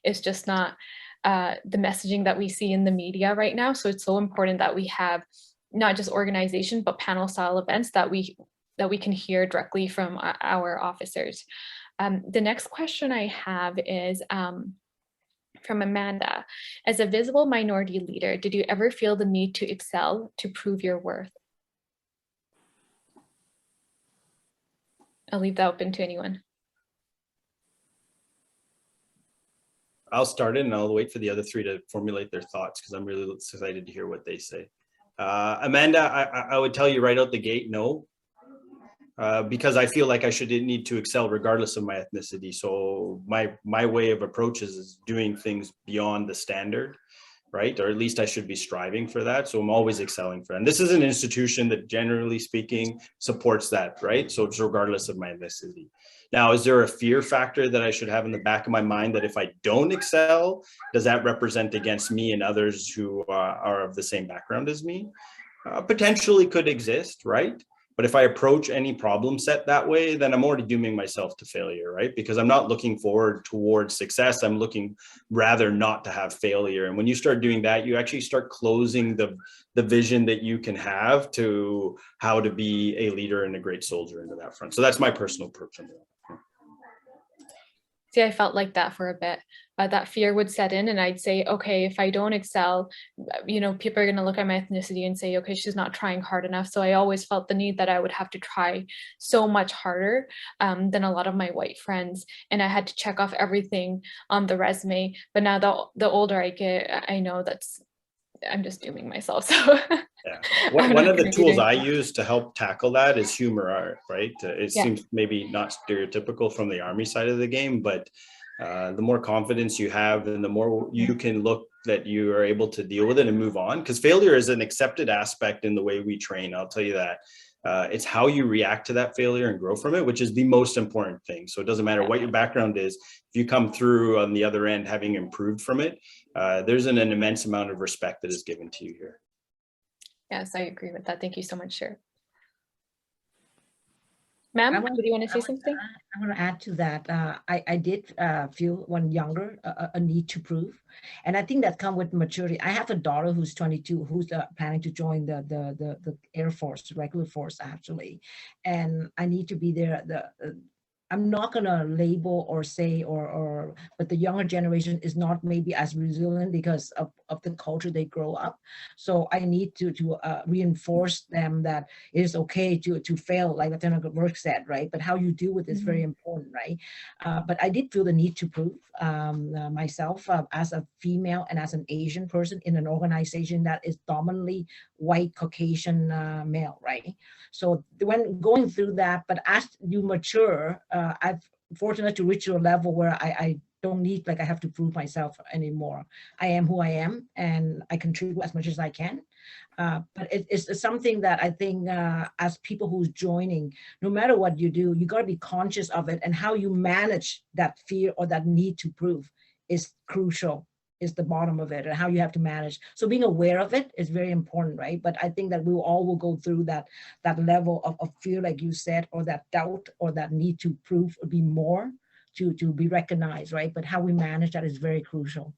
It's just not the messaging that we see in the media right now. So it's so important that we have not just organization, but panel style events that we can hear directly from our officers. The next question I have is from Amanda. As a visible minority leader, did you ever feel the need to excel to prove your worth? I'll leave that open to anyone. I'll start it and I'll wait for the other three to formulate their thoughts because I'm really excited to hear what they say. Amanda, I would tell you right out the gate, no, because I feel like I need to excel regardless of my ethnicity. So my way of approach is doing things beyond the standard, right? Or at least I should be striving for that. So I'm always excelling for it. And this is an institution that generally speaking supports that, right? So it's regardless of my ethnicity. Now, is there a fear factor that I should have in the back of my mind that if I don't excel, does that represent against me and others who are of the same background as me? Potentially could exist, right? But if I approach any problem set that way, then I'm already dooming myself to failure, right? Because I'm not looking forward towards success. I'm looking rather not to have failure. And when you start doing that, you actually start closing the vision that you can have to how to be a leader and a great soldier into that front. So that's my personal approach on that. See, I felt like that for a bit. That fear would set in and I'd say, okay, if I don't excel, people are going to look at my ethnicity and say, okay, she's not trying hard enough. So I always felt the need that I would have to try so much harder than a lot of my white friends. And I had to check off everything on the resume. But now the older I get, I know I'm just dooming myself. So yeah. One of the tools I use to help tackle that is humor art, right? It seems maybe not stereotypical from the Army side of the game, but the more confidence you have and the more you can look that you are able to deal with it and move on, because failure is an accepted aspect in the way we train. I'll tell you that. It's how you react to that failure and grow from it, which is the most important thing. So it doesn't matter what your background is. If you come through on the other end having improved from it, there's an immense amount of respect that is given to you here. Yes, I agree with that. Thank you so much, Cher. Ma'am, do you want to say something? I want to add to that. I did feel when younger a need to prove, and I think that comes with maturity. I have a daughter who's 22, who's planning to join the Air Force, the regular force actually, and I need to be there. I'm not gonna label or say but the younger generation is not maybe as resilient because of of the culture they grow up. So I need to reinforce them that it is okay to fail, like Lieutenant Burke said, right? But how you deal with it is very important, right? But I did feel the need to prove myself as a female and as an Asian person in an organization that is dominantly white Caucasian male, right? So when going through that, but as you mature, I've fortunate to reach to a level where I don't need, like, I have to prove myself anymore. I am who I am, and I contribute as much as I can. But it's something that I think as people who's joining, no matter what you do, you got to be conscious of it, and how you manage that fear or that need to prove is crucial, is the bottom of it, and how you have to manage. So being aware of it is very important, right? But I think that we all will go through that level of fear, like you said, or that doubt, or that need to prove or be more to be recognized, right? But how we manage that is very crucial.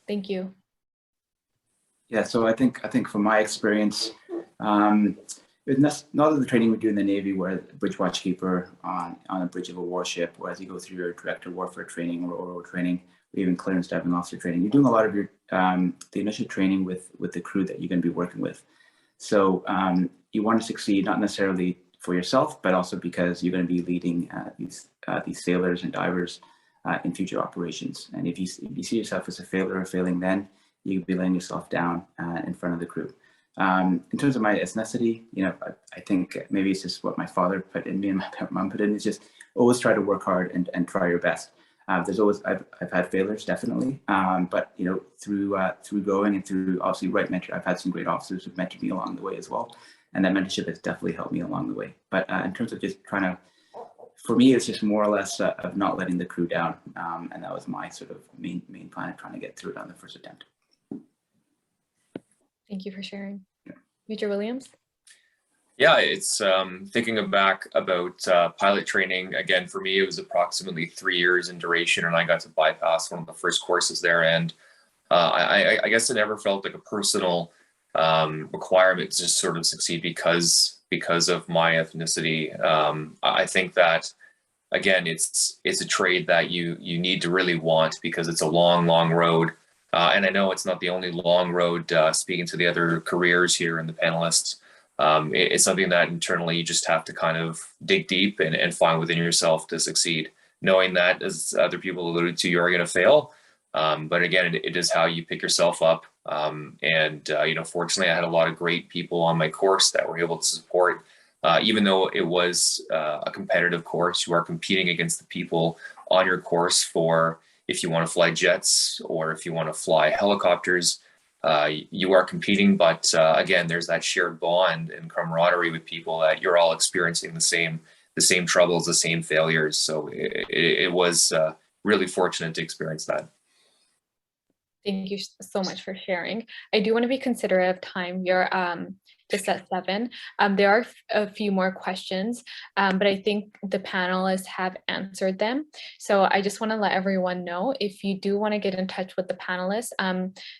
Thank you. Yeah, so I think from my experience, it's not the training we do in the Navy, where bridge watchkeeper on a bridge of a warship, or as you go through your director warfare training or oral training, or even clearance diving officer training, you're doing a lot of your the initial training with the crew that you're going to be working with. So you want to succeed, not necessarily for yourself, but also because you're going to be leading these sailors and divers in future operations. And if you see yourself as a failure or failing, then you could be laying yourself down in front of the crew. In terms of my ethnicity, I think maybe it's just what my father put in me and my mom put in, is just always try to work hard and try your best. There's always, I've had failures, definitely, but through going and through obviously right mentor, I've had some great officers who've mentored me along the way as well, and that mentorship has definitely helped me along the way. But in terms of just trying to, for me, it's just more or less of not letting the crew down, and that was my sort of main plan of trying to get through it on the first attempt. Thank you for sharing. Major Williams? Yeah, it's thinking back about pilot training. Again, for me, it was approximately 3 years in duration, and I got to bypass one of the first courses there. And I guess it never felt like a personal requirement to just sort of succeed because of my ethnicity. I think that, again, it's a trade that you need to really want, because it's a long road. And I know it's not the only long road. Speaking to the other careers here and the panelists, it's something that internally you just have to kind of dig deep and find within yourself to succeed, knowing that, as other people alluded to, you are going to fail. But again, it is how you pick yourself up. Fortunately, I had a lot of great people on my course that were able to support, even though it was a competitive course. You are competing against the people on your course for, if you want to fly jets or if you want to fly helicopters, you are competing. But again, there's that shared bond and camaraderie with people that you're all experiencing the same troubles, the same failures. So it was really fortunate to experience that. Thank you so much for sharing. I do want to be considerate of time. You're just at 7. There are a few more questions, but I think the panelists have answered them. So I just want to let everyone know, if you do want to get in touch with the panelists,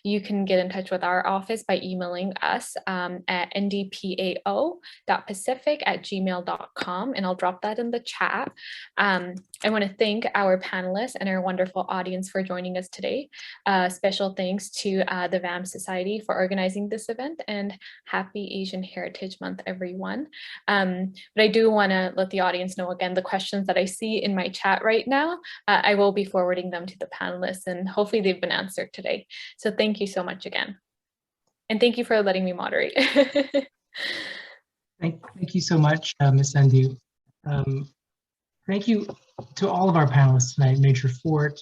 you can get in touch with our office by emailing us at ndpao.pacific@gmail.com, and I'll drop that in the chat. I want to thank our panelists and our wonderful audience for joining us today. Special thanks to the VAM Society for organizing this event, and happy Asian Heritage Month, everyone. But I do want to let the audience know, again, the questions that I see in my chat right now, I will be forwarding them to the panelists, and hopefully they've been answered today. So thank you so much again. And thank you for letting me moderate. Thank you so much, Ms. Sandhu. Thank you to all of our panelists tonight, Major Fort,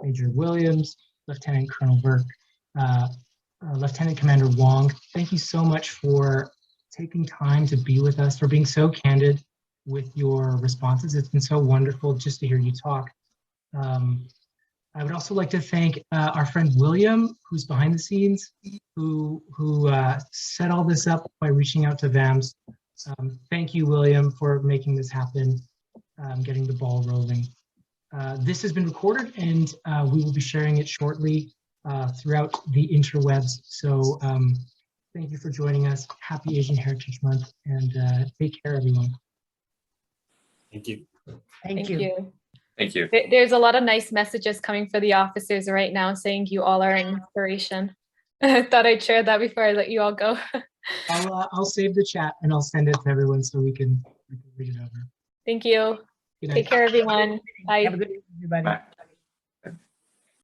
Major Williams, Lieutenant Colonel Burke, Lieutenant Commander Wong. Thank you so much for taking time to be with us, for being so candid with your responses. It's been so wonderful just to hear you talk. I would also like to thank our friend William, who's behind the scenes, who set all this up by reaching out to VAMS. Thank you, William, for making this happen, getting the ball rolling. This has been recorded, and we will be sharing it shortly throughout the interwebs. So thank you for joining us. Happy Asian Heritage Month, and take care, everyone. Thank you. Thank you. Thank you. There's a lot of nice messages coming for the officers right now saying you all are an inspiration. I thought I'd share that before I let you all go. I'll save the chat and I'll send it to everyone so we can read it over. Thank you. Good night. Take care, everyone. Bye. Have a good evening, everybody. Bye.